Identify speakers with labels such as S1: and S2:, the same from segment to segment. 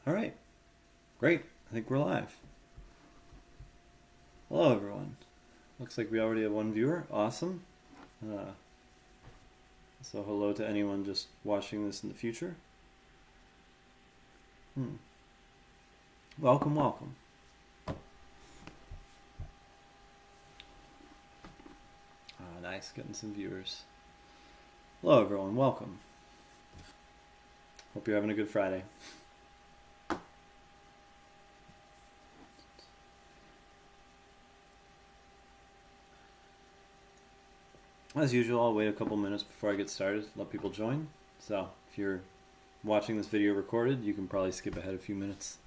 S1: All right, great. I think we're live. Hello, everyone. Looks like we already have one viewer. Awesome. So hello to anyone just watching this in the future. Welcome, welcome. Nice, getting some viewers. Hello, everyone. Welcome. Hope you're having a good Friday. As usual, I'll wait a couple minutes before I get started, let people join. So if you're watching this video recorded, you can probably skip ahead a few minutes.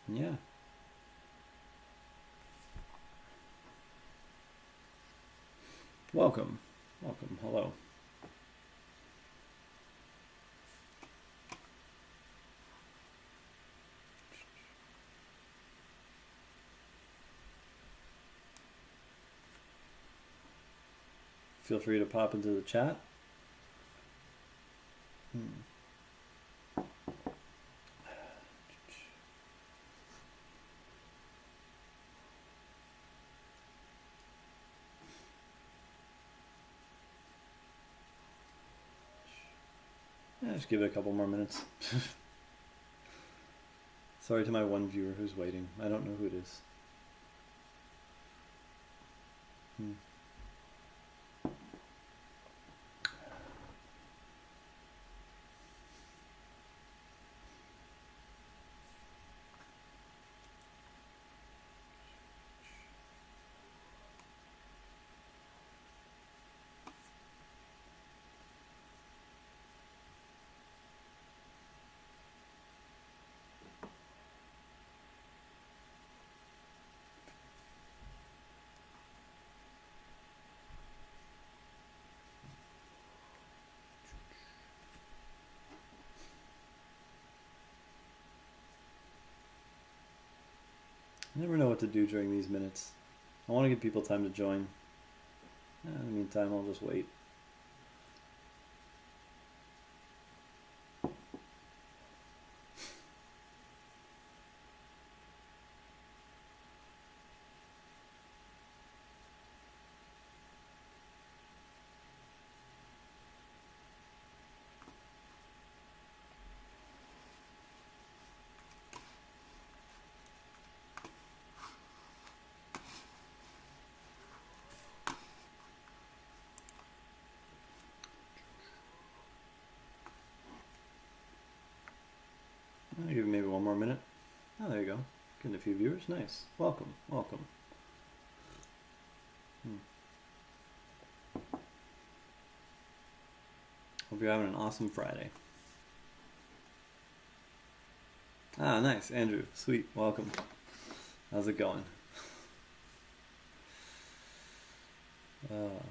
S1: Yeah. Welcome. Welcome. Hello. Feel free to pop into the chat. Just give it a couple more minutes. Sorry to my one viewer who's waiting. I don't know who it is. I never know what to do during these minutes. I want to give people time to join. In the meantime, I'll just wait. I'll give it maybe one more minute. Oh, there you go. Getting a few viewers. Nice. Welcome. Welcome. Hope you're having an awesome Friday. Nice. Andrew. Sweet. Welcome. How's it going? All right.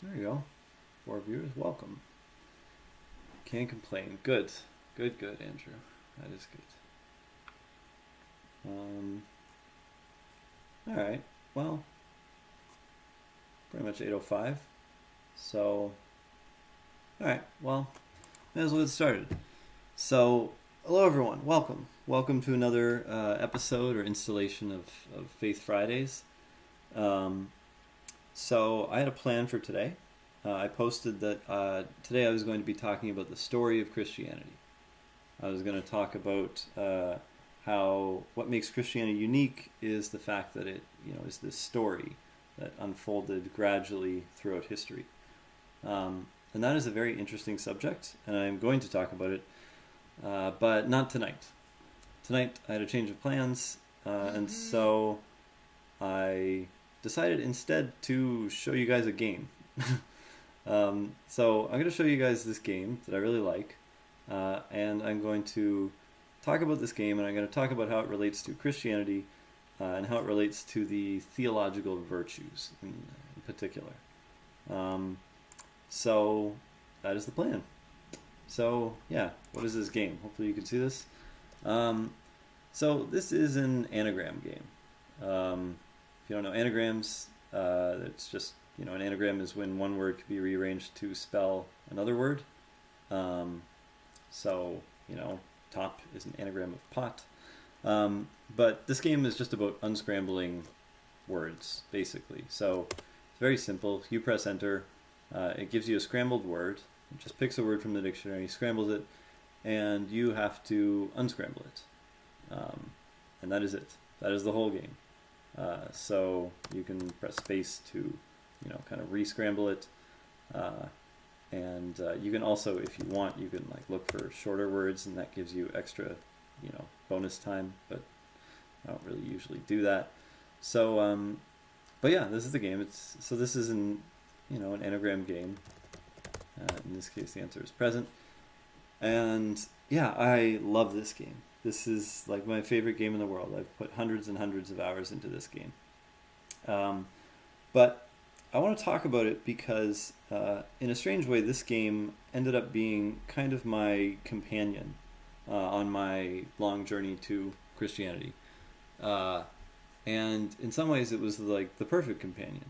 S1: There you go. 4 viewers. Welcome. Can't complain. Good. Good, Andrew. That is good. Alright. Well, pretty much 8:05. So, alright. Well, may as well get started. So, hello everyone. Welcome. Welcome to another episode or installation of Faith Fridays. So I had a plan for today. I posted that today I was going to be talking about the story of Christianity. I was going to talk about how what makes Christianity unique is the fact that it, is this story that unfolded gradually throughout history. And that is a very interesting subject, and I'm going to talk about it, but not tonight. Tonight I had a change of plans, and so I decided instead to show you guys a game. So I'm going to show you guys this game that I really like, and I'm going to talk about this game, and I'm going to talk about how it relates to Christianity and how it relates to the theological virtues in particular. So that is the plan. So yeah, what is this game? Hopefully you can see this. So this is an anagram game. If you don't know anagrams, it's just, an anagram is when one word can be rearranged to spell another word. So, top is an anagram of pot. But this game is just about unscrambling words, basically. So it's very simple. You press enter. It gives you a scrambled word. It just picks a word from the dictionary, scrambles it, and you have to unscramble it. And that is it. That is the whole game. So you can press space to, kind of re-scramble it. And you can also, if you want, you can look for shorter words, and that gives you extra, bonus time. But I don't really usually do that. So, but yeah, this is the game. This is an anagram game. In this case, the answer is present. And yeah, I love this game. This is my favorite game in the world. I've put hundreds and hundreds of hours into this game. But I want to talk about it because, in a strange way, this game ended up being kind of my companion on my long journey to Christianity. And in some ways, it was the perfect companion.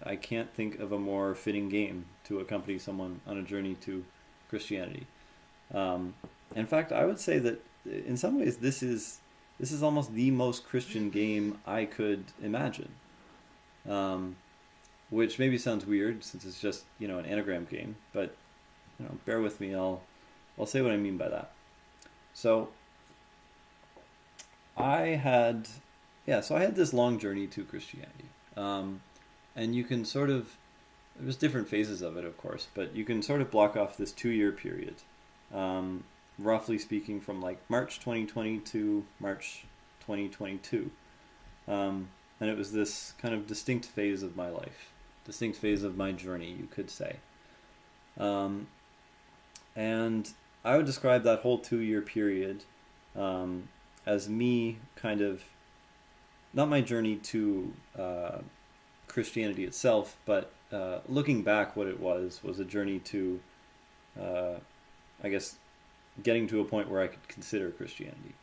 S1: I can't think of a more fitting game to accompany someone on a journey to Christianity. In fact, I would say that in some ways this is almost the most Christian game I could imagine. Which maybe sounds weird since it's just, an anagram game, but bear with me, I'll say what I mean by that. So I had this long journey to Christianity. And you can there's different phases of it, of course, but you can sort of block off this 2-year period, roughly speaking, from March 2020 to March 2022. And it was this kind of distinct phase of my life, distinct phase of my journey, you could say. And I would describe that whole 2-year period as me kind of, not my journey to Christianity itself, but looking back, what it was a journey to, I guess, getting to a point where I could consider Christianity.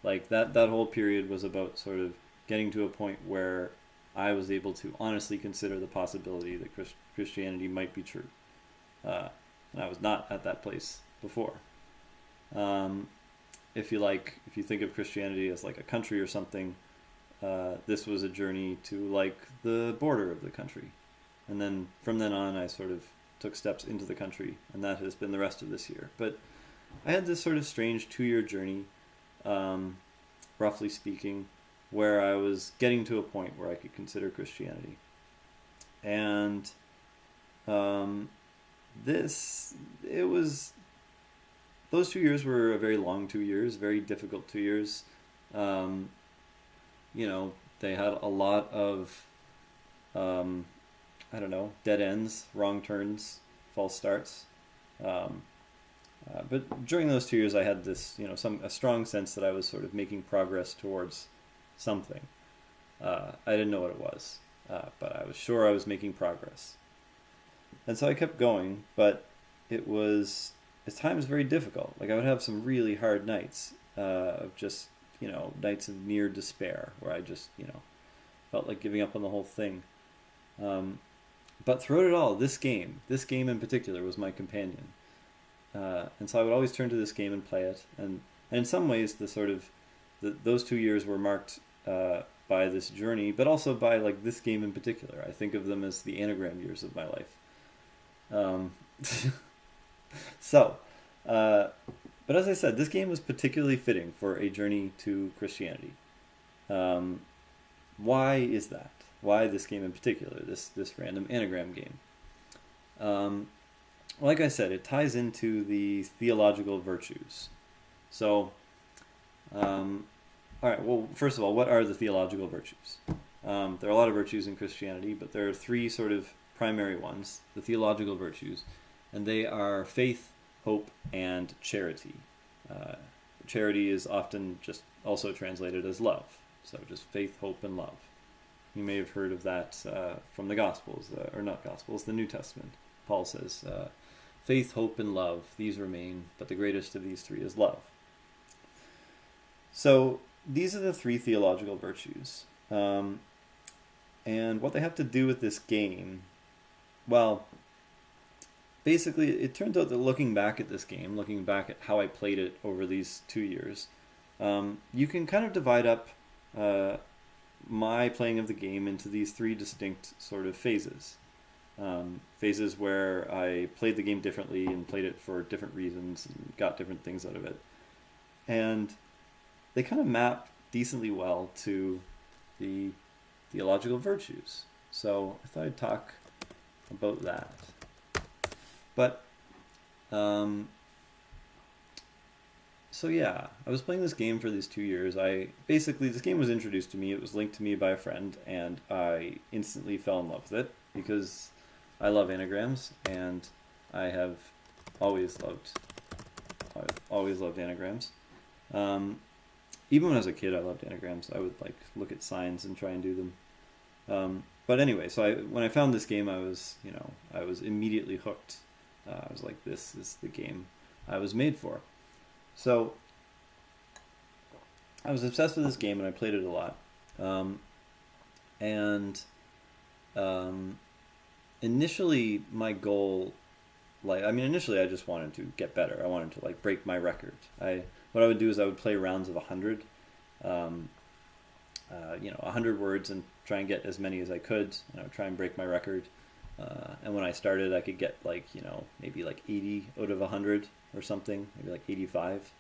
S1: That whole period was about sort of getting to a point where I was able to honestly consider the possibility that Christianity might be true. And I was not at that place before. If you think of Christianity as a country or something, this was a journey to the border of the country. And then from then on, I sort of took steps into the country, and that has been the rest of this year. But I had this sort of strange 2-year journey, roughly speaking, where I was getting to a point where I could consider Christianity. And those 2 years were a very long 2 years, very difficult 2 years. They had a lot of, dead ends, wrong turns, false starts. But during those 2 years, I had this, a strong sense that I was sort of making progress towards something. I didn't know what it was, but I was sure I was making progress. And so I kept going, but at times very difficult. I would have some really hard nights of just, nights of near despair, where I just, felt like giving up on the whole thing. But throughout it all, this game in particular was my companion. And so I would always turn to this game and play it. And in some ways, those 2 years were marked by this journey, but also by this game in particular. I think of them as the anagram years of my life. But as I said, this game was particularly fitting for a journey to Christianity. Why is that? Why this game in particular, this random anagram game? Like I said, it ties into the theological virtues. So, all right, well, first of all, what are the theological virtues? There are a lot of virtues in Christianity, but there are three sort of primary ones, the theological virtues, and they are faith, hope, and charity. Charity is often just also translated as love, so just faith, hope, and love. You may have heard of that from the Gospels, or not Gospels, the New Testament. Paul says, faith, hope, and love, these remain, but the greatest of these three is love. So these are the three theological virtues. And what they have to do with this game, well, basically it turns out that looking back at this game, looking back at how I played it over these 2 years, you can kind of divide up my playing of the game into these three distinct sort of phases. Phases where I played the game differently and played it for different reasons and got different things out of it. And they kind of map decently well to the theological virtues. So I thought I'd talk about that. But, so yeah, I was playing this game for these 2 years. This game was introduced to me, it was linked to me by a friend, and I instantly fell in love with it because I love anagrams, and I have always loved anagrams. Even when I was a kid, I loved anagrams. I would look at signs and try and do them. But anyway, so when I found this game, I was immediately hooked. I was like, this is the game I was made for. So I was obsessed with this game, and I played it a lot. Initially, my goal, initially I just wanted to get better. I wanted to break my record. What I would do is I would play rounds of 100, 100 words, and try and get as many as I could. And I would try and break my record. And when I started, I could get maybe 80 out of 100 or something, maybe 85.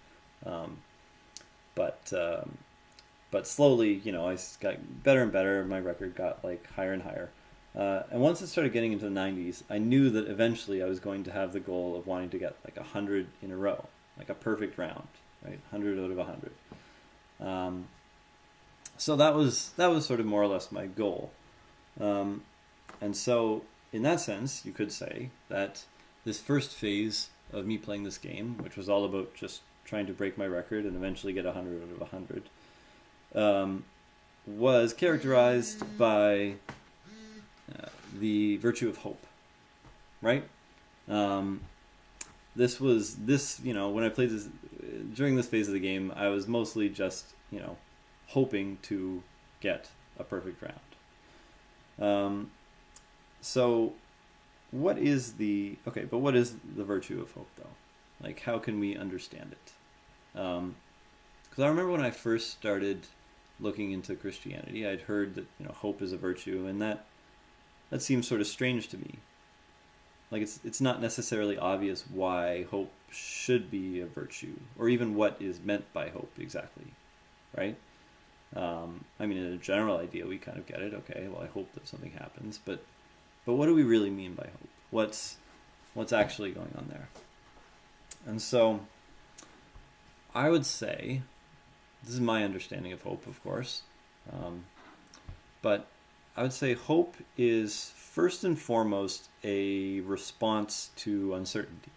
S1: But slowly, I got better and better. My record got higher and higher. And once it started getting into the 90s, I knew that eventually I was going to have the goal of wanting to get 100 in a row, a perfect round, right? 100 out of 100. So that was sort of more or less my goal. And so in that sense, you could say that this first phase of me playing this game, which was all about just trying to break my record and eventually get 100 out of 100, was characterized by the virtue of hope, right? When I played this, during this phase of the game, I was mostly just, hoping to get a perfect round. So what is the virtue of hope, though? How can we understand it? Because I remember when I first started looking into Christianity, I'd heard that, hope is a virtue, and that seems sort of strange to me. It's not necessarily obvious why hope should be a virtue, or even what is meant by hope exactly, right? In a general idea, we kind of get it. Okay, well, I hope that something happens, but what do we really mean by hope? What's actually going on there? And so, I would say, this is my understanding of hope, of course, but I would say hope is first and foremost a response to uncertainty.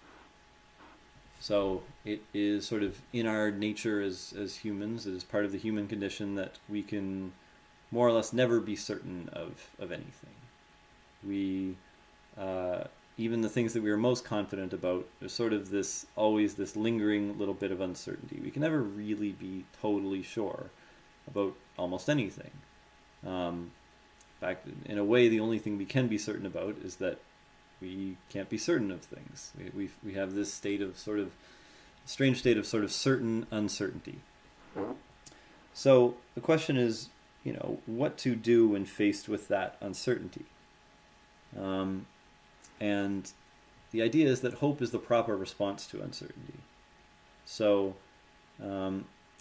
S1: So it is sort of in our nature as humans, it is part of the human condition that we can more or less never be certain of anything. We, even the things that we are most confident about, there's sort of always this lingering little bit of uncertainty. We can never really be totally sure about almost anything. In fact, in a way, the only thing we can be certain about is that we can't be certain of things. We have this strange state of certain uncertainty. So the question is, what to do when faced with that uncertainty? And the idea is that hope is the proper response to uncertainty. So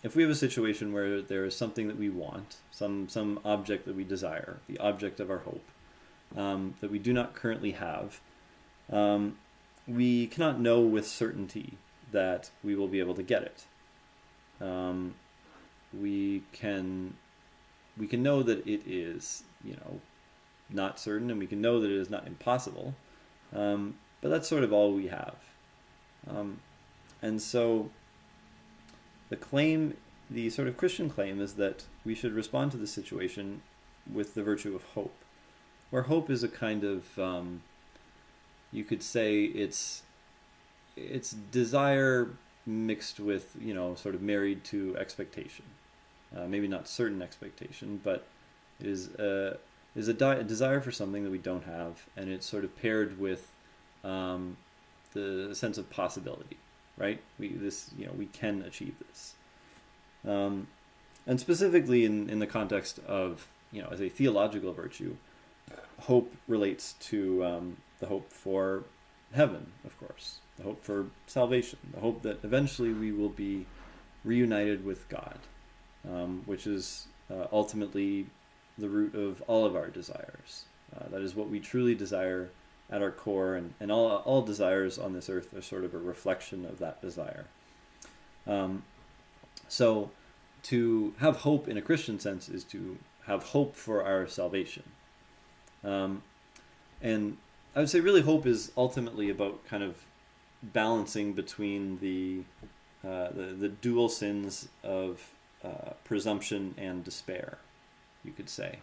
S1: if we have a situation where there is something that we want, some object that we desire, the object of our hope, that we do not currently have, we cannot know with certainty that we will be able to get it. We can we can know that it is, not certain, and we can know that it is not impossible, but that's sort of all we have. And so the sort of Christian claim is that we should respond to the situation with the virtue of hope, where hope is a kind of, you could say it's desire mixed with, sort of married to expectation. Maybe not certain expectation, but it is a desire for something that we don't have, and it's sort of paired with the sense of possibility, right? We can achieve this. And specifically in the context of, as a theological virtue, hope relates to the hope for heaven, of course, the hope for salvation, the hope that eventually we will be reunited with God, which is ultimately the root of all of our desires. That is what we truly desire at our core, and all desires on this earth are sort of a reflection of that desire. So to have hope in a Christian sense is to have hope for our salvation. And I would say really hope is ultimately about kind of balancing between the dual sins of presumption and despair, you could say.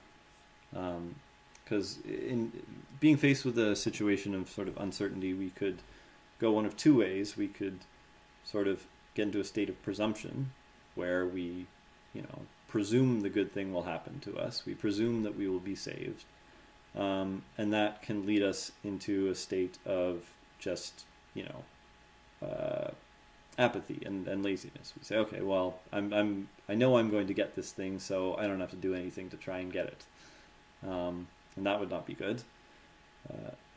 S1: Because in being faced with a situation of sort of uncertainty, we could go one of two ways. We could sort of get into a state of presumption, where we, presume the good thing will happen to us. We presume that we will be saved. And that can lead us into a state of just, apathy and laziness. We say, okay, well, I know I'm going to get this thing, so I don't have to do anything to try and get it. And that would not be good.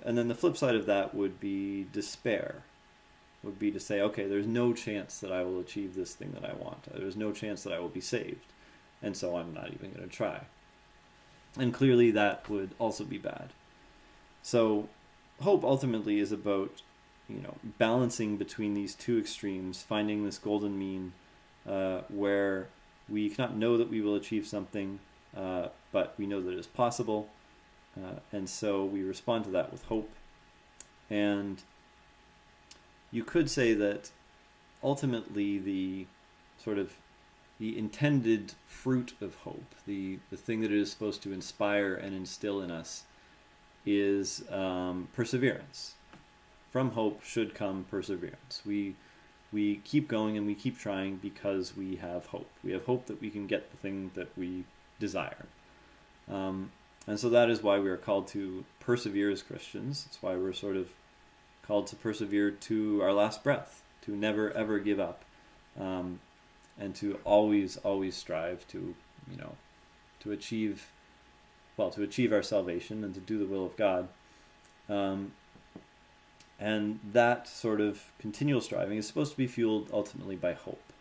S1: And then the flip side of that would be despair. Would be to say, okay, there's no chance that I will achieve this thing that I want. There's no chance that I will be saved. And so I'm not even going to try. And clearly that would also be bad. So hope ultimately is about, balancing between these two extremes, finding this golden mean, where we cannot know that we will achieve something, but we know that it is possible. And so we respond to that with hope. And you could say that ultimately the intended fruit of hope, the thing that it is supposed to inspire and instill in us, is perseverance. From hope should come perseverance. We keep going and we keep trying because we have hope. We have hope that we can get the thing that we desire. And so that is why we are called to persevere as Christians. It's why we're sort of called to persevere to our last breath, to never ever give up, and to always strive to achieve our salvation and to do the will of God. And that sort of continual striving is supposed to be fueled ultimately by hope.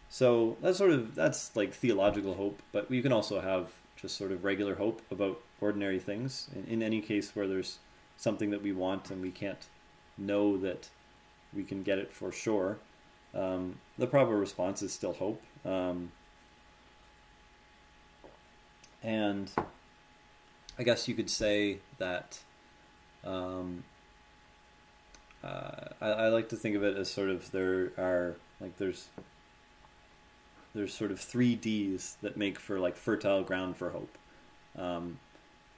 S1: So that's like theological hope, but you can also have just sort of regular hope about ordinary things. In any case where there's something that we want and we can't know that we can get it for sure, the proper response is still hope. And I guess you could say that I like to think of it as sort of there's sort of 3 Ds that make for like fertile ground for hope.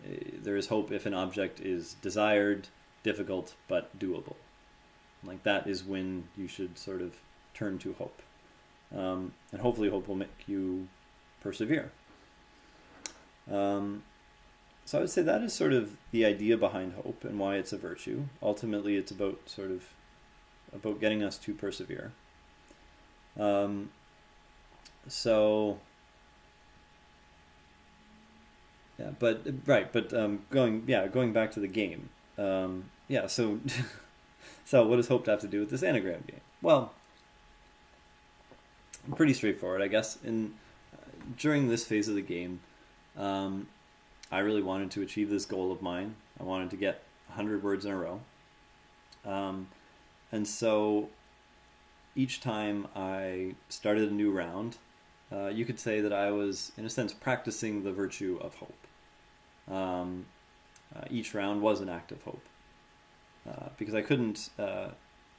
S1: There is hope if an object is desired, difficult, but doable. Like that is when you should sort of turn to hope. And hopefully hope will make you persevere. So I would say that is sort of the idea behind hope and why it's a virtue. Ultimately, it's about getting us to persevere. So yeah, going back to the game. So so what does hope have to do with this anagram game? Well, pretty straightforward, I guess. During this phase of the game, I really wanted to achieve this goal of mine. I wanted to get 100 words in a row. And so each time I started a new round, you could say that I was, in a sense, practicing the virtue of hope. Each round was an act of hope, because I couldn't,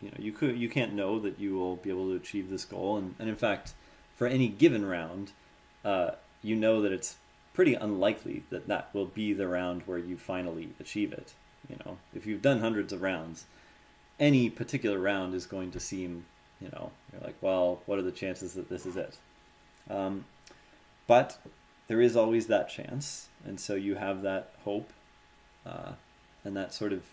S1: you can't know that you will be able to achieve this goal, and in fact, for any given round, you know that it's pretty unlikely that that will be the round where you finally achieve it. If you've done hundreds of rounds, any particular round is going to seem, you're like, well, what are the chances that this is it? But there is always that chance, and so you have that hope, and that sort of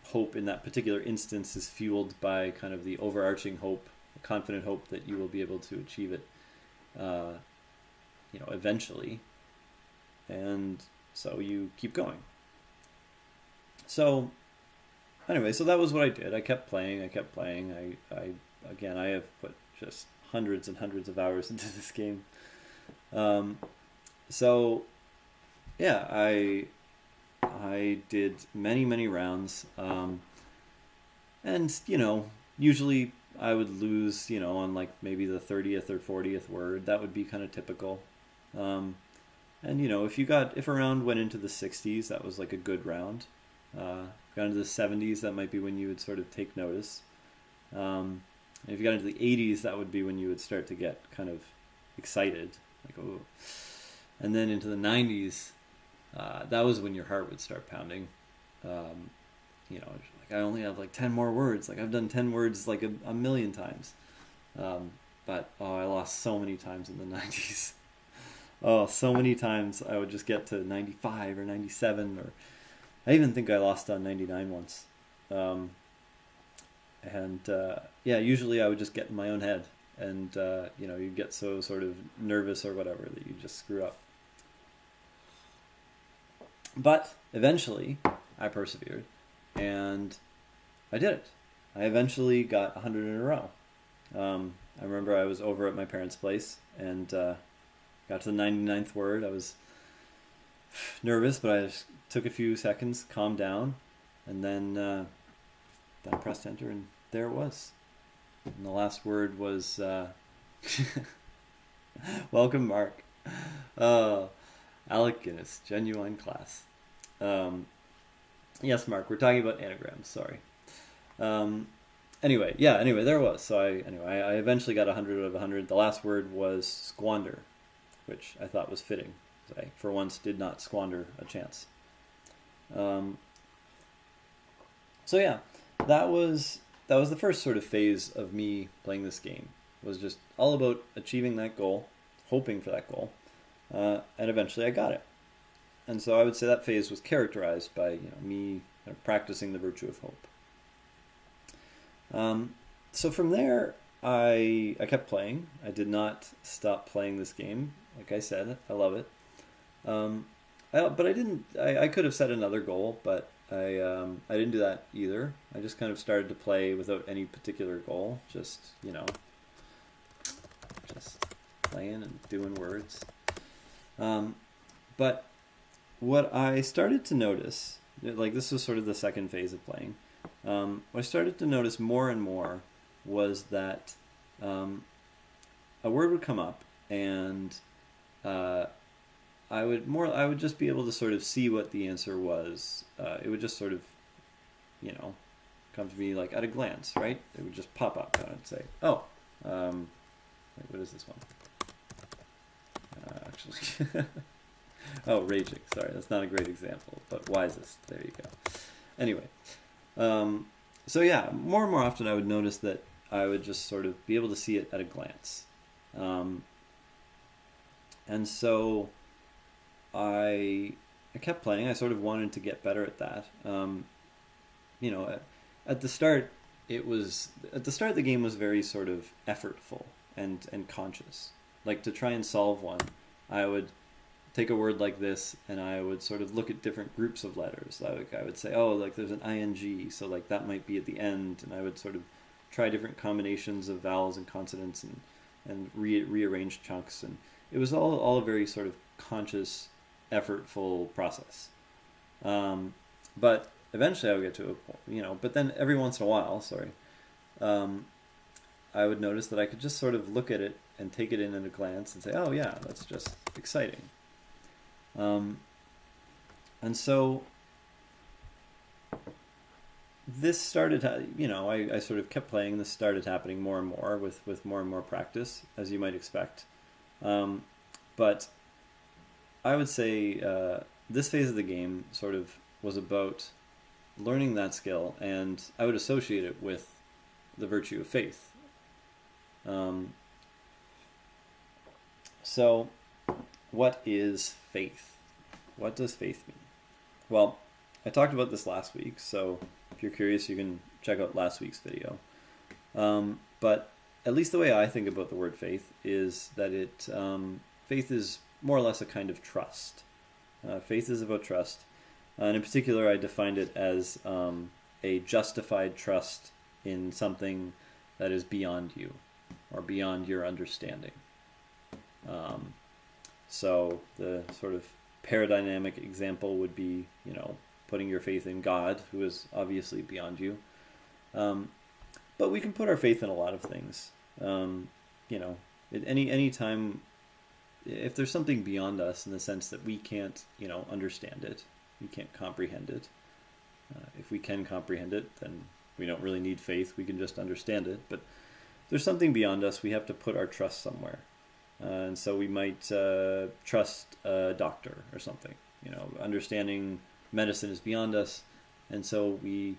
S1: hope in that particular instance is fueled by kind of the overarching hope, the confident hope that you will be able to achieve it, eventually, and so you keep going. So anyway, so that was what I did. I kept playing. I have put just hundreds and hundreds of hours into this game. So yeah, I did many rounds, and usually I would lose, on like maybe the 30th or 40th word. That would be kind of typical. And if a round went into the 60s, that was like a good round. Got into the 70s, that might be when you would sort of take notice. And if you got into the 80s, that would be when you would start to get kind of excited, like, oh. And then into the 90s, that was when your heart would start pounding. Like, I only have like 10 more words. Like, I've done 10 words like a million times. But I lost so many times in the 90s. Oh, so many times I would just get to 95 or 97, or I even think I lost on 99 once. Usually I would just get in my own head, and you get so sort of nervous or whatever that you just screw up. But eventually I persevered, and I did it. I eventually got 100 in a row. I remember I was over at my parents' place, and got to the 99th word. I was nervous, but I just took a few seconds, calmed down, and then I pressed enter, and there it was. And the last word was welcome, Mark. Alec Guinness, genuine class. Yes, Mark, we're talking about anagrams. Sorry. Anyway, there it was. So I eventually got 100 out of 100. The last word was squander, which I thought was fitting. I, for once, did not squander a chance. So yeah, that was the first sort of phase of me playing this game. It was just all about achieving that goal, hoping for that goal, and eventually I got it. And so I would say that phase was characterized by me kind of practicing the virtue of hope. So from there, I kept playing. I did not stop playing this game. Like I said, I love it. But I didn't. I could have set another goal, but I didn't do that either. I just kind of started to play without any particular goal. Just playing and doing words. But what I started to notice, like this was sort of the second phase of playing. What I started to notice more and more was that a word would come up, and I would just be able to sort of see what the answer was. It would just sort of, come to me like at a glance, right? It would just pop up, and I'd say, oh, wait, what is this one? Actually, oh, raging. Sorry, that's not a great example, but wisest. There you go. Anyway, so yeah, more and more often I would notice that I would just sort of be able to see it at a glance. And so I kept playing. I sort of wanted to get better at that. At the start, the game was very sort of effortful and conscious. Like, to try and solve one, I would take a word like this, and I would sort of look at different groups of letters. I would say, oh, like there's an ing, so like that might be at the end, and I would sort of try different combinations of vowels and consonants and rearrange chunks, and it was all a very sort of conscious, effortful process. But eventually I would get to a point, but then every once in a while, I would notice that I could just sort of look at it and take it in at a glance and say, oh yeah, that's just exciting. And so this started, I sort of kept playing. This started happening more and more with more and more practice, as you might expect. But I would say this phase of the game sort of was about learning that skill, and I would associate it with the virtue of faith. So what is faith? What does faith mean? Well, I talked about this last week, so if you're curious, you can check out last week's video. But at least the way I think about the word faith is that faith is more or less a kind of trust. Faith is about trust. And in particular, I defined it as a justified trust in something that is beyond you or beyond your understanding. So the sort of paradigmatic example would be, putting your faith in God, who is obviously beyond you. But we can put our faith in a lot of things. At any time, if there's something beyond us in the sense that we can't, understand it, we can't comprehend it. If we can comprehend it, then we don't really need faith. We can just understand it. But if there's something beyond us, we have to put our trust somewhere. And so we might trust a doctor or something. Understanding medicine is beyond us, and so we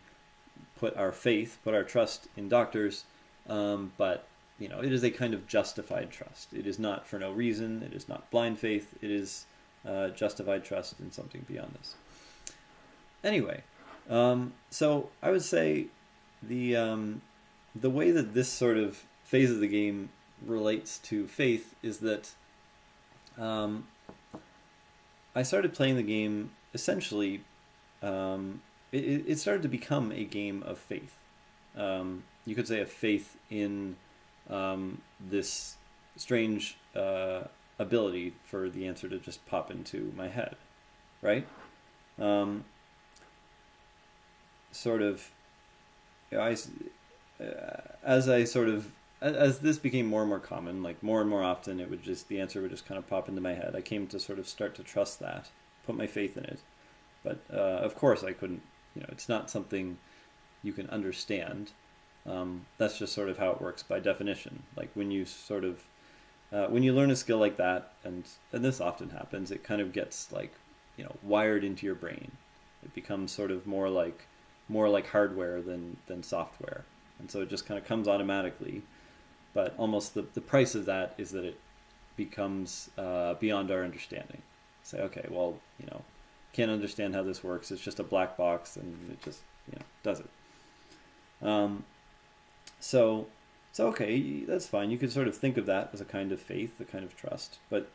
S1: put our faith, put our trust in doctors, but it is a kind of justified trust. It is not for no reason. It is not blind faith. It is justified trust in something beyond us. Anyway, so I would say the way that this sort of phase of the game relates to faith is that I started playing the game essentially. It started to become a game of faith. You could say a faith in this strange ability for the answer to just pop into my head, right? As this became more and more common, like more and more often, the answer would just kind of pop into my head. I came to sort of start to trust that, put my faith in it. But of course I couldn't, it's not something you can understand. That's just sort of how it works by definition. Like when you when you learn a skill like that, and this often happens, it kind of gets wired into your brain. It becomes sort of more like hardware than software. And so it just kind of comes automatically. But almost the price of that is that it becomes beyond our understanding. Say, okay, well, can't understand how this works. It's just a black box, and it just does it. So okay, that's fine. You could sort of think of that as a kind of faith, a kind of trust. But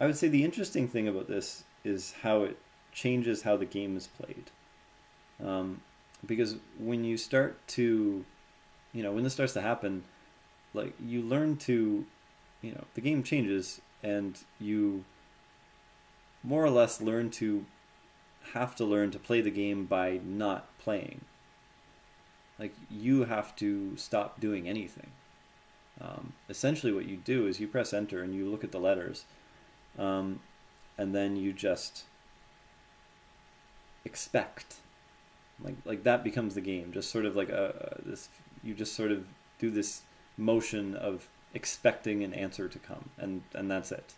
S1: I would say the interesting thing about this is how it changes how the game is played. Because when you start to, when this starts to happen, you learn to, the game changes, and you more or less have to learn to play the game by not playing. You have to stop doing anything. Essentially what you do is you press enter and you look at the letters, and then you just expect. That becomes the game. Just sort of you just sort of do this motion of expecting an answer to come, and that's it.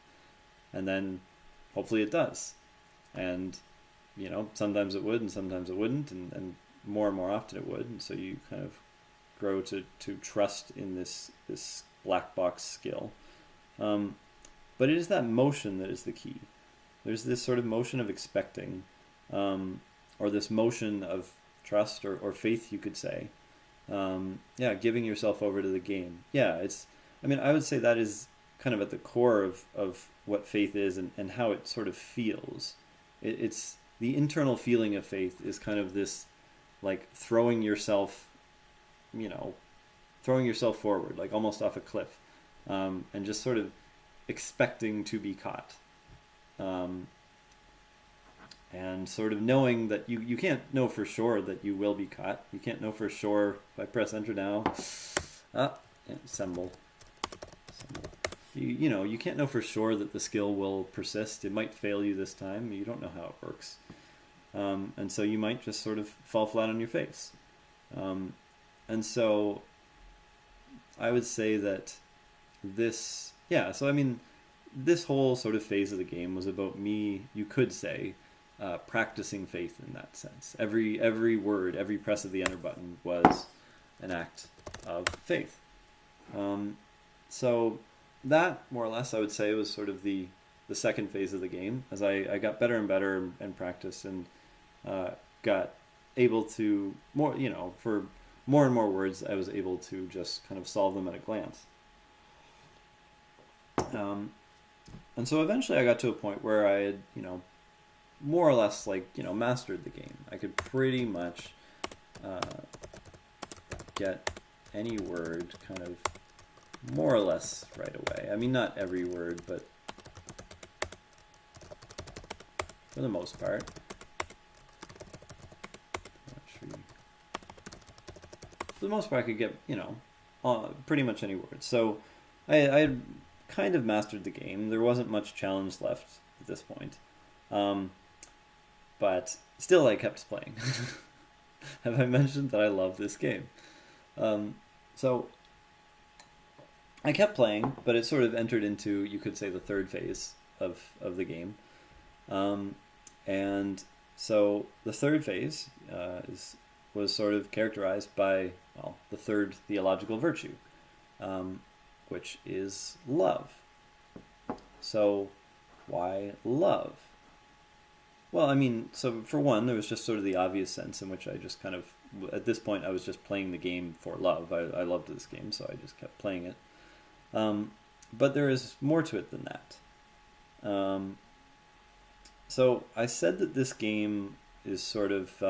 S1: And then hopefully it does. And sometimes it would and sometimes it wouldn't, and more and more often it would. And so you kind of grow to trust in this black box skill. But it is that motion that is the key. There's this sort of motion of expecting, or this motion of trust or faith, you could say. Giving yourself over to the game. I would say that is kind of at the core of what faith is and how it sort of feels. It's the internal feeling of faith is kind of this, throwing yourself forward, almost off a cliff, and just sort of expecting to be caught. And sort of knowing that you can't know for sure that you will be caught. You can't know for sure. If I press enter now, assemble you can't know for sure that the skill will persist. It might fail you this time. You don't know how it works. And so you might just sort of fall flat on your face. And so I would say that this whole sort of phase of the game was about me, you could say, practicing faith in that sense. Every word, every press of the enter button was an act of faith. So that, more or less, I would say was sort of the second phase of the game, as I got better and better and practiced and got able to, for more and more words, I was able to just kind of solve them at a glance. And so eventually I got to a point where I had, more or less mastered the game. I could pretty much get any word kind of more or less right away. I mean, not every word, but for the most part. For the most part, I could get, pretty much any word. So I had kind of mastered the game. There wasn't much challenge left at this point. But still, I kept playing. Have I mentioned that I love this game? So I kept playing, but it sort of entered into, you could say, the third phase of the game. And so the third phase was sort of characterized by, the third theological virtue, which is love. So why love? Well, I mean, so for one, there was just sort of the obvious sense in which I just kind of, at this point, I was just playing the game for love. I loved this game, so I just kept playing it. But there is more to it than that. So I said that this game is sort of,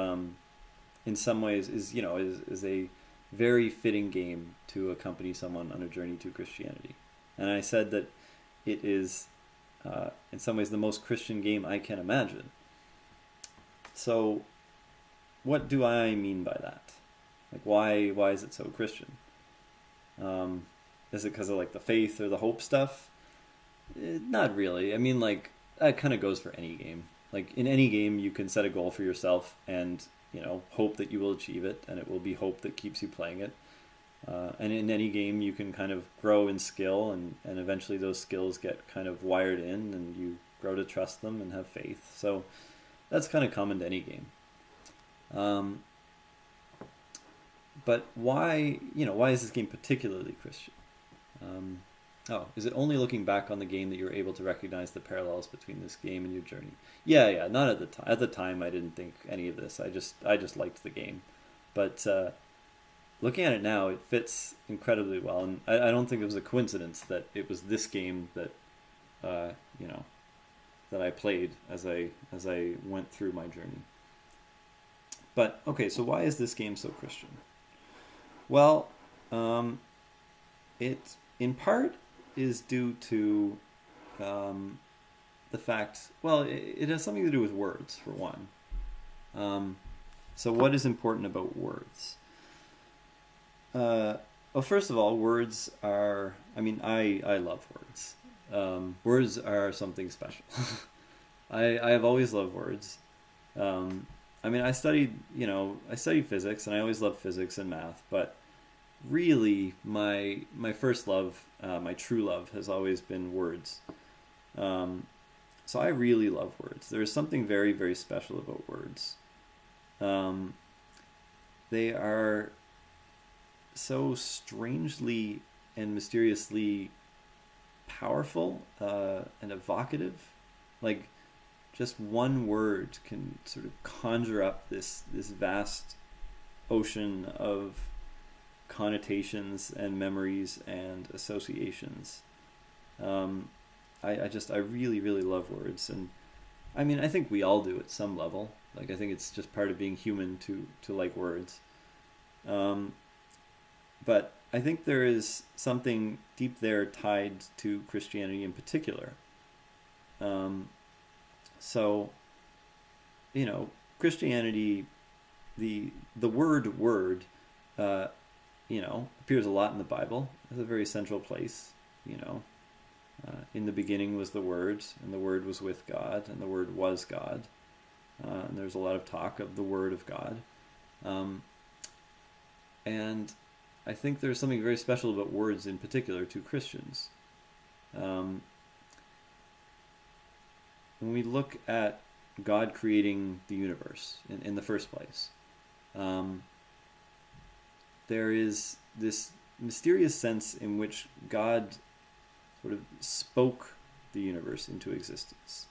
S1: in some ways, is a very fitting game to accompany someone on a journey to Christianity. And I said that it is, in some ways, the most Christian game I can imagine. So what do I mean by that? Like, why is it so Christian? Is it because of the faith or the hope stuff? Not really. I mean, that kind of goes for any game. In any game, you can set a goal for yourself and, hope that you will achieve it, and it will be hope that keeps you playing it. And in any game, you can kind of grow in skill, and eventually those skills get kind of wired in, and you grow to trust them and have faith. So that's kind of common to any game. But why is this game particularly Christian? Is it only looking back on the game that you're able to recognize the parallels between this game and your journey? Yeah, not at the time. At the time, I didn't think any of this. I just liked the game. But looking at it now, it fits incredibly well, and I don't think it was a coincidence that it was this game that, that I played as I went through my journey. But okay, so why is this game so Christian? Well, it in part is due to the fact, it has something to do with words, for one. So what is important about words? Well, first of all, words are, I love words. Words are something special. I have always loved words. I studied physics, and I always loved physics and math, but really my first love, my true love, has always been words. So I really love words. There is something very, very special about words. They are so strangely and mysteriously powerful and evocative. Just one word can sort of conjure up this vast ocean of connotations and memories and associations. I really, really love words, and I think we all do at some level. I think it's just part of being human to like words. But I think there is something deep there tied to Christianity in particular. So, Christianity, the word appears a lot in the Bible. It's a very central place, In the beginning was the Word, and the Word was with God, and the Word was God. And there's a lot of talk of the Word of God. And I think there's something very special about words in particular to Christians. When we look at God creating the universe in the first place, there is this mysterious sense in which God sort of spoke the universe into existence.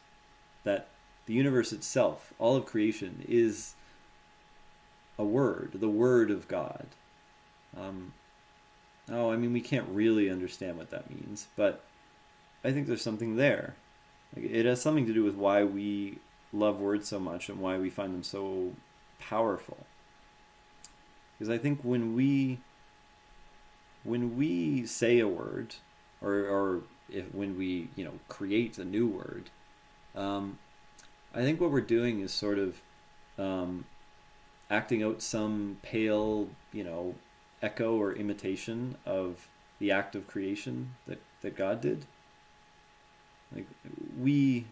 S1: That the universe itself, all of creation, is a word, the Word of God. We can't really understand what that means, but I think there's something there. It has something to do with why we love words so much and why we find them so powerful. Because I think when we say a word, or when we create a new word, I think what we're doing is sort of acting out some pale, echo or imitation of the act of creation that God did. Like, we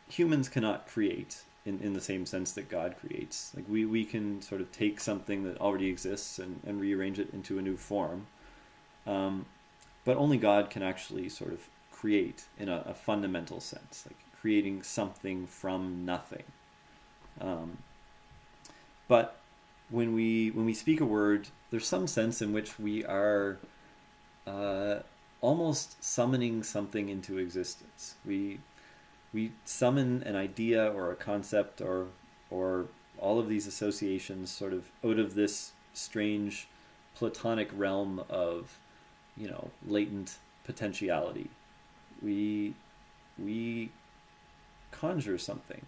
S1: humans cannot create in the same sense that God creates. Like, we can sort of take something that already exists and rearrange it into a new form. But only God can actually sort of create in a fundamental sense, like creating something from nothing. But when we speak a word, there's some sense in which we are almost summoning something into existence. We summon an idea or a concept or all of these associations sort of out of this strange Platonic realm of latent potentiality. We conjure something.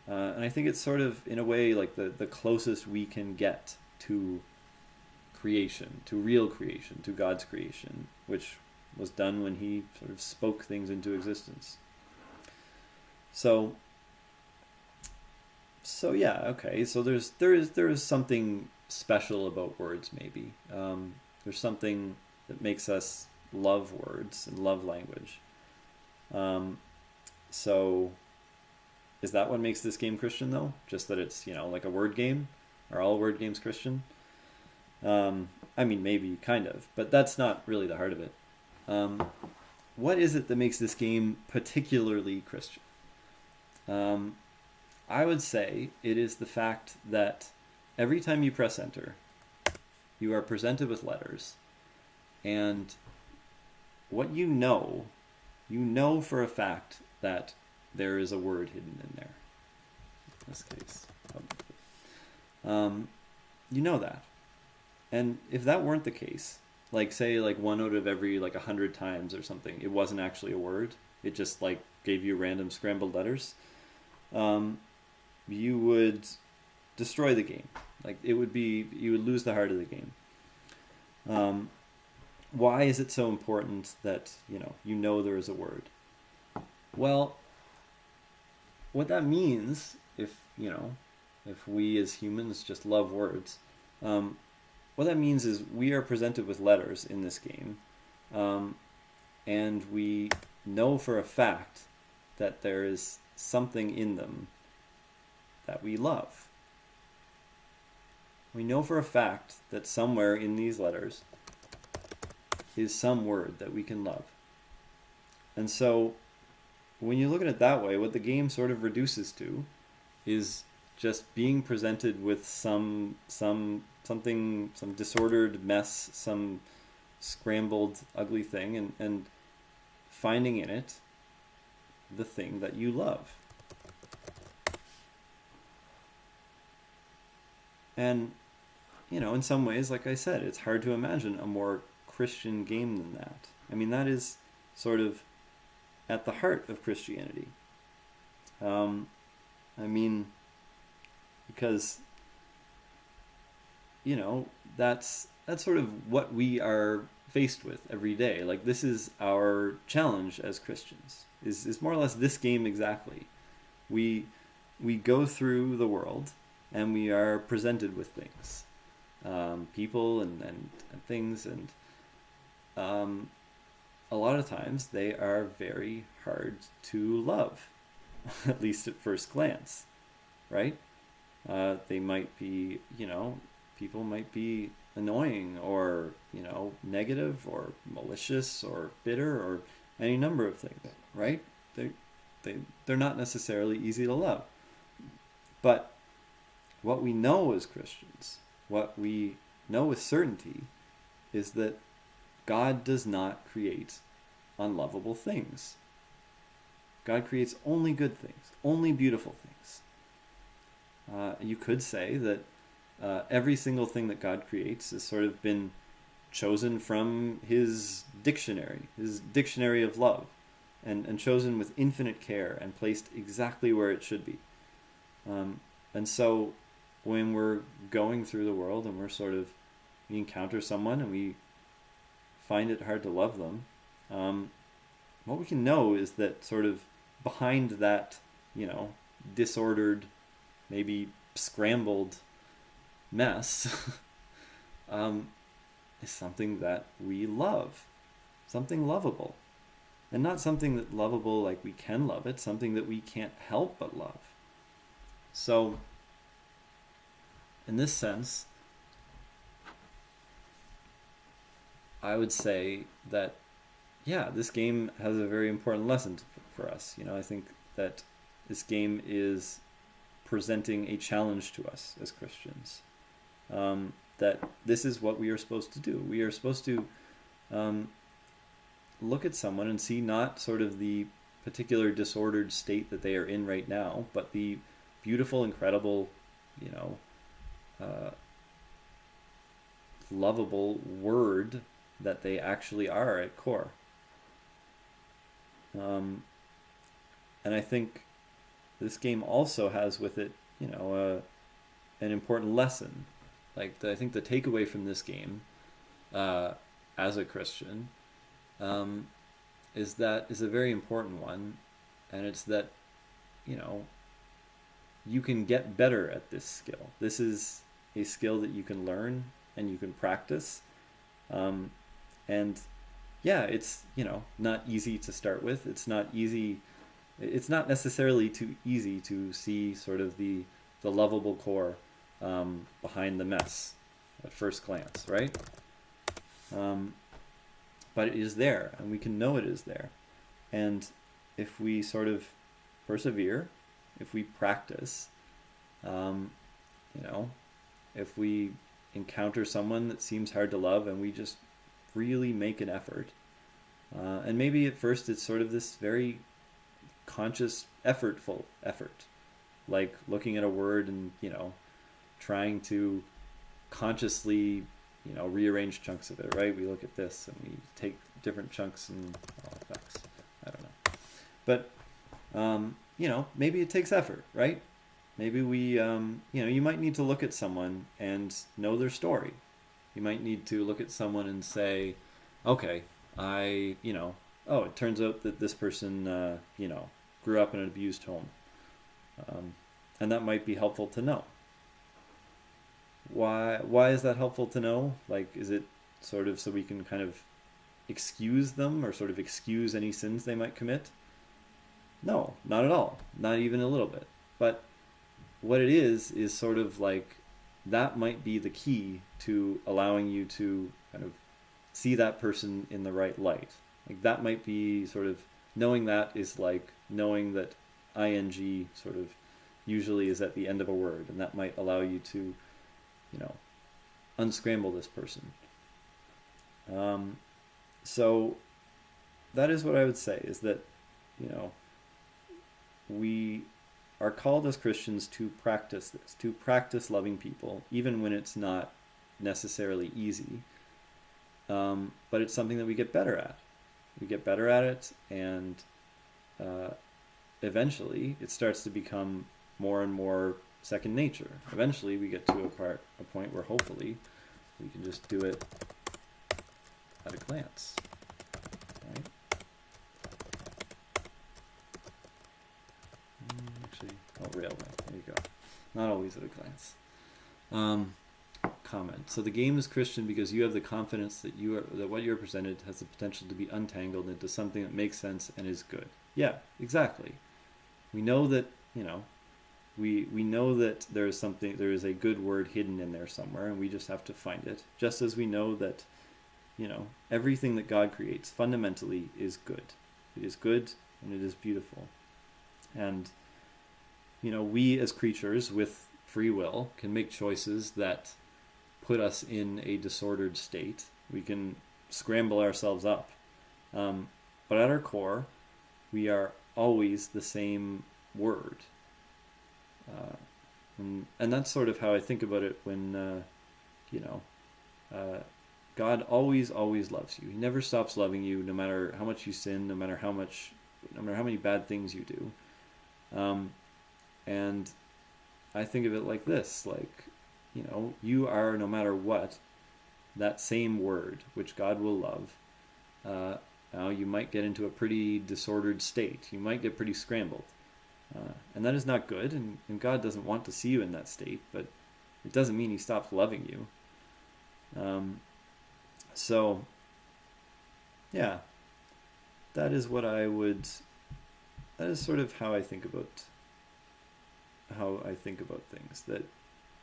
S1: And I think it's sort of, in a way, like the closest we can get to creation, to real creation, to God's creation, which was done when he sort of spoke things into existence. So yeah, okay. So there is something special about words, maybe. There's something that makes us love words and love language. So is that what makes this game Christian, though? Just that it's, like a word game? Are all word games Christian? Maybe, kind of, but that's not really the heart of it. What is it that makes this game particularly Christian? I would say it is the fact that every time you press enter, you are presented with letters, and what you know for a fact that there is a word hidden in there. In this case, you know that. And if that weren't the case, like say like 1 out of every 100 times or something, it wasn't actually a word, it just gave you random scrambled letters, you would destroy the game. You would lose the heart of the game. Why is it so important that there is a word? Well, what that means, if we as humans just love words, what that means is we are presented with letters in this game, and we know for a fact that there is something in them that we love. We know for a fact that somewhere in these letters is some word that we can love. And so when you look at it that way, what the game sort of reduces to is just being presented with some disordered mess, some scrambled, ugly thing, and finding in it the thing that you love. And, in some ways, like I said, it's hard to imagine a more Christian game than that. That is sort of at the heart of Christianity. Because, that's sort of what we are faced with every day. This is our challenge as Christians, is more or less this game exactly. We go through the world and we are presented with things, people and things, and a lot of times they are very hard to love, at least at first glance, right? They might be, people might be annoying or, negative or malicious or bitter or any number of things, right? They're not necessarily easy to love. But what we know as Christians, what we know with certainty, is that God does not create unlovable things. God creates only good things, only beautiful things. You could say that every single thing that God creates has sort of been chosen from his dictionary of love, and chosen with infinite care and placed exactly where it should be. And so when we're going through the world and we encounter someone and we find it hard to love them, what we can know is that sort of behind that, disordered, maybe scrambled mess is something that we love, something lovable. And not something that lovable like we can love it, something that we can't help but love. So, in this sense, I would say that, this game has a very important lesson for us. I think that this game is presenting a challenge to us as Christians. That this is what we are supposed to do. We are supposed to look at someone and see not sort of the particular disordered state that they are in right now, but the beautiful, incredible, lovable word that they actually are at core. And I think this game also has with it, an important lesson. Like, I think the takeaway from this game, as a Christian, is a very important one, and it's that, you can get better at this skill. This is a skill that you can learn and you can practice. It's, not easy to start with. It's not necessarily too easy to see sort of the lovable core behind the mess at first glance, right? But it is there, and we can know it is there. And if we sort of persevere, if we practice, if we encounter someone that seems hard to love and we just really make an effort, and maybe at first it's sort of this very conscious, effortful effort, like looking at a word and, trying to consciously, rearrange chunks of it, right? We look at this and we take different chunks and all effects. I don't know. But, maybe it takes effort, right? Maybe we, you might need to look at someone and know their story. You might need to look at someone and say, okay, it turns out that this person, grew up in an abused home. And that might be helpful to know. Why is that helpful to know? Like, is it sort of so we can kind of excuse them or sort of excuse any sins they might commit? No, not at all. Not even a little bit. But what it is sort of like that might be the key to allowing you to kind of see that person in the right light. Like, that might be sort of, knowing that is like knowing that ing sort of usually is at the end of a word, and that might allow you to, unscramble this person. So that is what I would say, is that, we are called as Christians to practice this, to practice loving people, even when it's not necessarily easy. But it's something that we get better at. We get better at it, and eventually it starts to become more and more second nature. Eventually we get to a point where hopefully we can just do it at a glance. Right? Railway. There you go. Not always at a glance. comment. So the game is Christian because you have the confidence that what you're presented has the potential to be untangled into something that makes sense and is good. Yeah, exactly. We know that, we know that there is a good word hidden in there somewhere, and we just have to find it. Just as we know that, everything that God creates fundamentally is good. It is good and it is beautiful. And, we as creatures with free will can make choices that put us in a disordered state. We can scramble ourselves up. But at our core, we are always the same word. And that's sort of how I think about it when, God always loves you. He never stops loving you, no matter how much you sin, no matter how many bad things you do. And I think of it like this, you are, no matter what, that same word, which God will love. Now you might get into a pretty disordered state. You might get pretty scrambled. And that is not good, and God doesn't want to see you in that state, but it doesn't mean he stops loving you. So, yeah, that is sort of how I think about things, that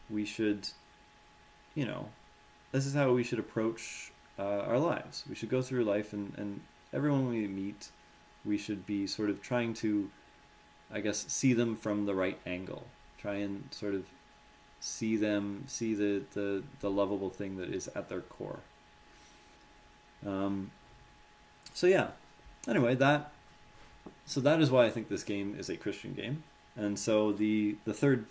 S1: we should, this is how we should approach our lives. We should go through life, and everyone we meet, we should be sort of trying to, I guess, see them from the right angle. Try and sort of see the lovable thing that is at their core. So yeah. Anyway, that is why I think this game is a Christian game. And so the third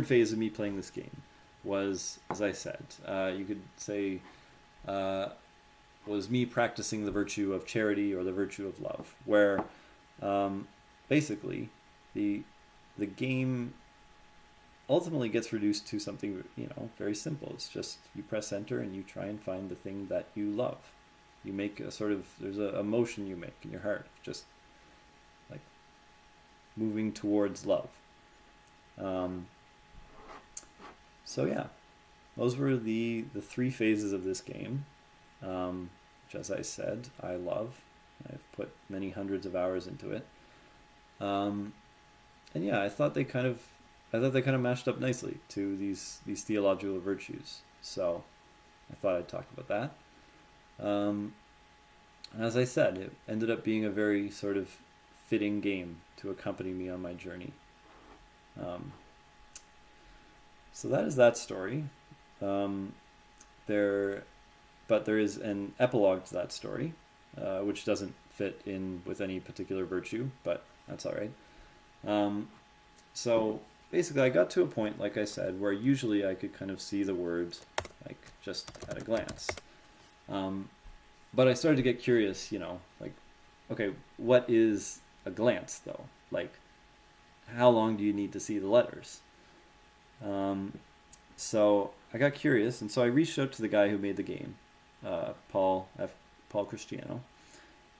S1: phase of me playing this game was, as I said, you could say, was me practicing the virtue of charity or the virtue of love, where basically the game ultimately gets reduced to something, very simple. It's just you press enter and you try and find the thing that you love. You make there's a motion you make in your heart, just like moving towards love. So yeah, those were the three phases of this game, which, as I said, I love. I've put many hundreds of hours into it. And yeah, I thought they kind of matched up nicely to these theological virtues. So I thought I'd talk about that. And as I said, it ended up being a very sort of fitting game to accompany me on my journey. So that is that story. There is an epilogue to that story, which doesn't fit in with any particular virtue, but that's all right. So basically, I got to a point, like I said, where usually I could kind of see the word, like, just at a glance. But I started to get curious, okay, what is a glance, though? Like, how long do you need to see the letters? So I got curious, and so I reached out to the guy who made the game, Paul Cristiano.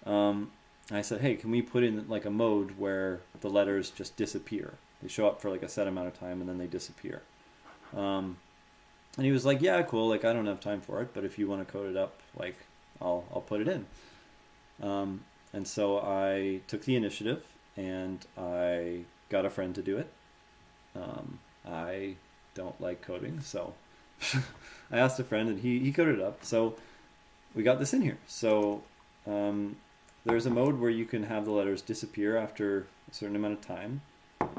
S1: I said, hey, can we put in like a mode where the letters just disappear? They show up for like a set amount of time and then they disappear. And he was like, yeah, cool. Like, I don't have time for it, but if you want to code it up, like, I'll put it in. And so I took the initiative and I got a friend to do it. I don't like coding, so I asked a friend and he coded it up. So we got this in here. So there's a mode where you can have the letters disappear after a certain amount of time.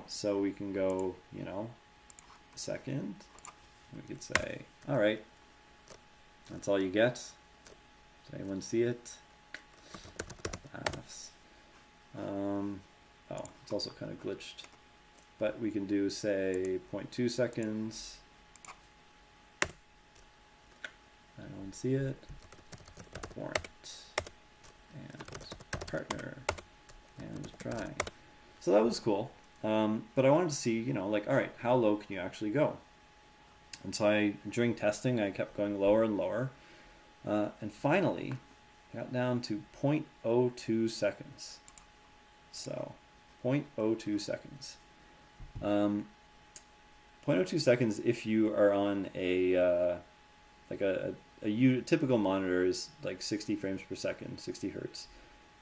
S1: So we can go, a second. We could say, all right, that's all you get. Does anyone see it? Laughs. It's also kind of glitched. But we can do, say, 0.2 seconds. Anyone see it? Warrant. And partner. And try. So that was cool. But I wanted to see, all right, how low can you actually go? And so during testing, I kept going lower and lower. And finally, I got down to 0.02 seconds. So, 0.02 seconds. 0.02 seconds if you are on a like typical monitor is like 60 frames per second, 60 hertz.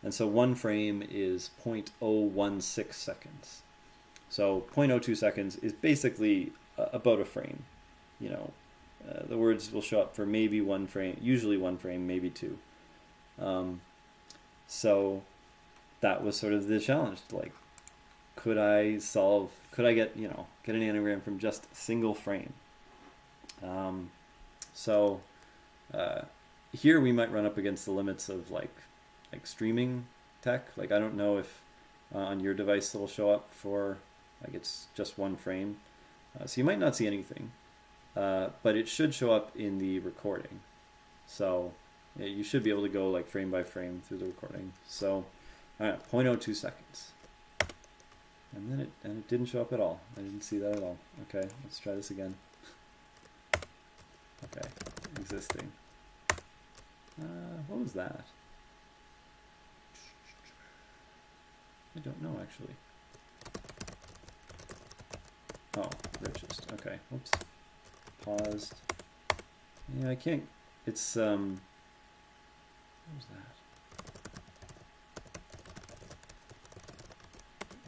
S1: And so one frame is 0.016 seconds. So 0.02 seconds is basically about a frame. You know, the words will show up for maybe one frame, usually one frame, maybe two. So that was sort of the challenge. Like, could I get an anagram from just a single frame? Here we might run up against the limits of like streaming tech. Like, I don't know if on your device it'll show up for like it's just one frame. So you might not see anything, but it should show up in the recording. So yeah, you should be able to go like frame by frame through the recording. So, all right, 0.02 seconds. And then it didn't show up at all. I didn't see that at all. Okay, let's try this again. Okay, existing. What was that? I don't know actually. Oh, richest. Okay, whoops. Paused. Yeah, I can't. It's what was that?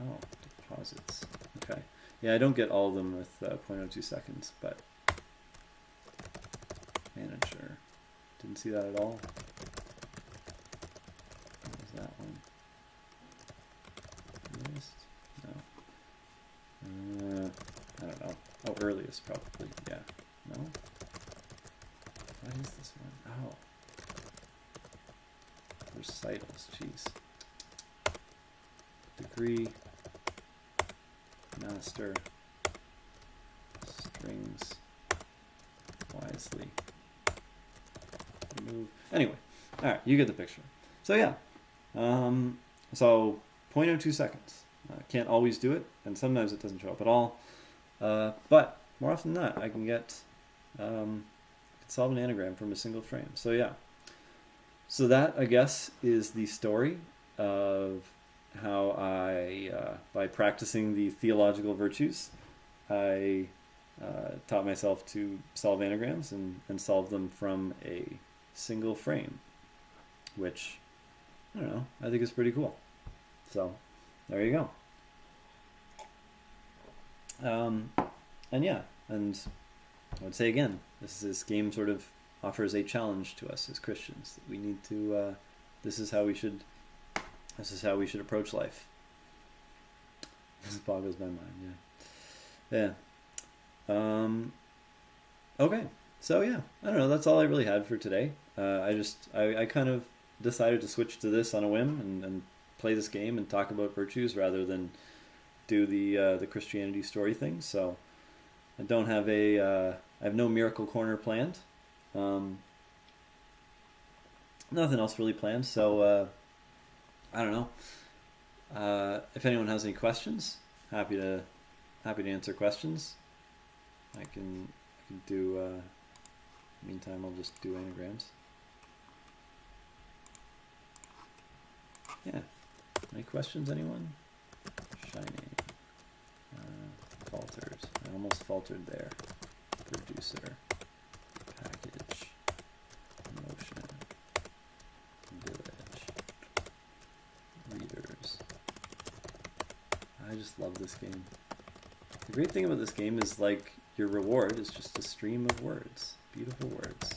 S1: Oh, deposits. Okay. Yeah, I don't get all of them with 0.02 seconds, but manager. Didn't see that at all. What was that one? List? No. I don't know. Oh, earliest probably. Yeah. No? What is this one? Oh. Recitals. Jeez. Degree. Master. Strings. Wisely. Remove. Anyway. Alright, you get the picture. So yeah. So 0.02 seconds. Can't always do it, and sometimes it doesn't show up at all. But more often than not, I can solve an anagram from a single frame. So yeah. So that, I guess, is the story of how I, by practicing the theological virtues, I taught myself to solve anagrams and solve them from a single frame, which, I don't know, I think is pretty cool. So there you go. And yeah, and I would say again, this game sort of offers a challenge to us as Christians. That we need to. This is how we should approach life. This boggles my mind. Yeah. Okay. So yeah, I don't know. That's all I really had for today. I kind of decided to switch to this on a whim and play this game and talk about virtues rather than do the Christianity story thing. So I don't have I have no miracle corner planned. Nothing else really planned. So I don't know. If anyone has any questions, happy to answer questions. I can do. Meantime, I'll just do anagrams. Yeah. Any questions, anyone? Shining. Falters. I almost faltered there. Producer. Package. Motion. Village. Readers. I just love this game. The great thing about this game is, like, your reward is just a stream of words. Beautiful words.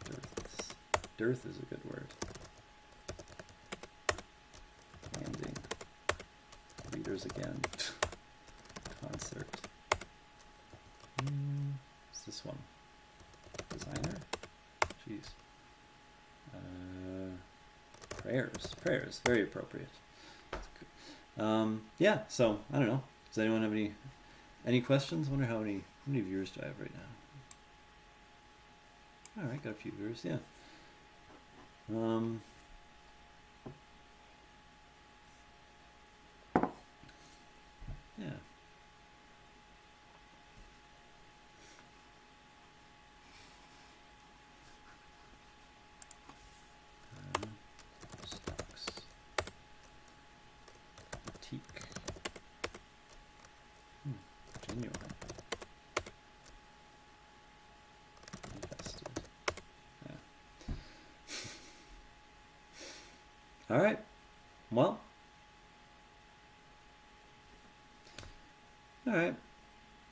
S1: Dearths. Dearth is a good word. Landing. Readers again. Concert. What's this one? Designer? Jeez. Prayers. Prayers. Very appropriate. Yeah, so, I don't know. Does anyone have any questions? I wonder how many viewers do I have right now? Alright, got a few viewers, yeah. Yeah. Stocks. Boutique. Genuine. All right. Well. All right.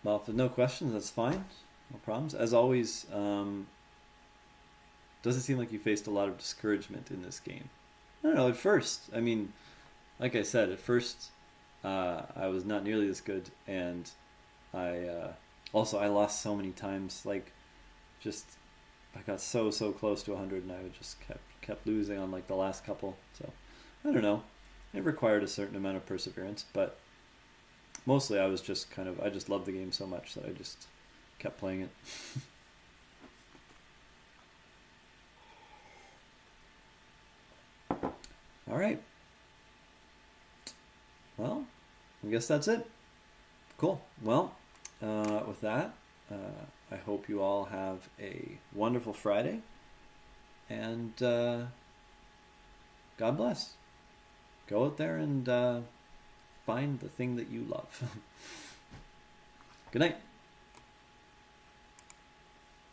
S1: Well, if there's no questions, that's fine. No problems. As always, doesn't seem like you faced a lot of discouragement in this game. I don't know. At first, I mean, like I said, at first, I was not nearly as good, and I also I lost so many times. Like, just I got so close to 100, and I would just kept losing on like the last couple. So I don't know. It required a certain amount of perseverance, but mostly I was just I just loved the game so much that I just kept playing it. All right. Well, I guess that's it. Cool. Well, with that, I hope you all have a wonderful Friday, and God bless. Go out there and find the thing that you love. Good night.